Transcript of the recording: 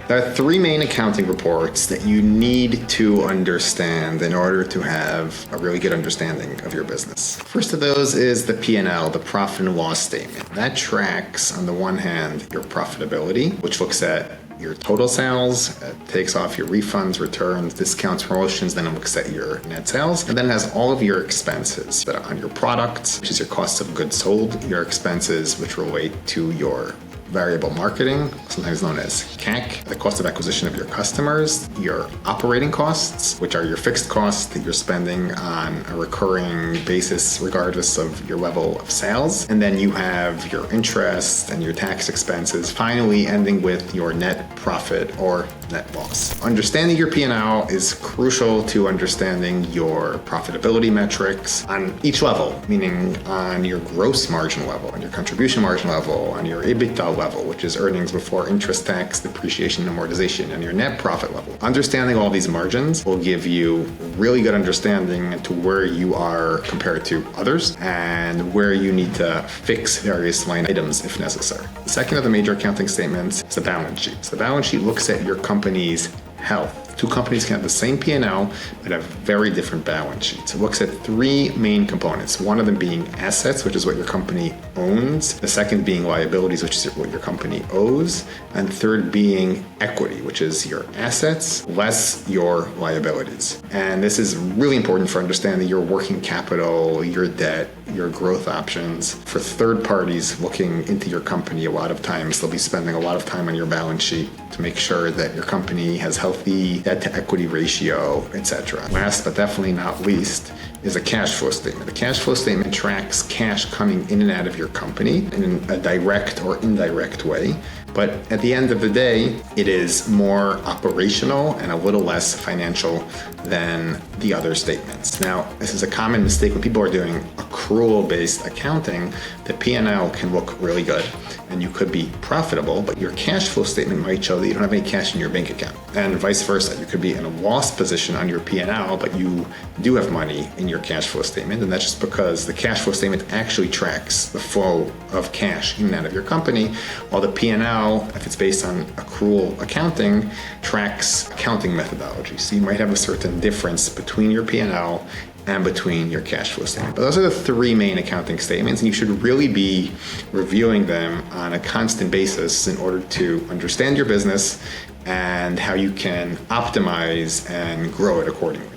There are three main accounting reports that you need to understand in order to have a really good understanding of your business. First of those is the P&L, the profit and loss statement. That tracks, on the one hand, your profitability, which looks at your total sales, takes off your refunds, returns, discounts, promotions, then it looks at your net sales, and then it has all of your expenses that are on your products, which is your cost of goods sold, your expenses which relate to your variable marketing, sometimes known as CAC, the cost of acquisition of your customers, your operating costs, which are your fixed costs that you're spending on a recurring basis regardless of your level of sales. And then you have your interest and your tax expenses, finally ending with your net profit or net loss. Understanding your P&L is crucial to understanding your profitability metrics on each level, meaning on your gross margin level, on your contribution margin level, on your EBITDA level, which is earnings before interest, tax, depreciation, and amortization, and your net profit level. Understanding all these margins will give you really good understanding to where you are compared to others and where you need to fix various line items if necessary. The second of the major accounting statements is the balance sheet. So the balance sheet looks at your company's health. Two companies can have the same P&L but have very different balance sheets. It looks at three main components. One of them being assets, which is what your company owns. The second being liabilities, which is what your company owes. And third being equity, which is your assets less your liabilities. And this is really important for understanding your working capital, your debt, your growth options. For third parties looking into your company, a lot of times they'll be spending a lot of time on your balance sheet to make sure that your company has healthy debt to equity ratio, etc. Last but definitely not least is a cash flow statement. The cash flow statement tracks cash coming in and out of your company in a direct or indirect way. But at the end of the day, it is more operational and a little less financial than the other statements. Now, this is a common mistake when people are doing accrual-based accounting. The P&L can look really good and you could be profitable, but your cash flow statement might show that you don't have any cash in your bank account. And vice versa, you could be in a loss position on your P&L, but you do have money in your cash flow statement. And that's just because the cash flow statement actually tracks the flow of cash in and out of your company, while the P&L, if it's based on accrual accounting, tracks accounting methodology. So you might have a certain difference between your P&L and between your cash flow statement. But those are the three main accounting statements, and you should really be reviewing them on a constant basis in order to understand your business and how you can optimize and grow it accordingly.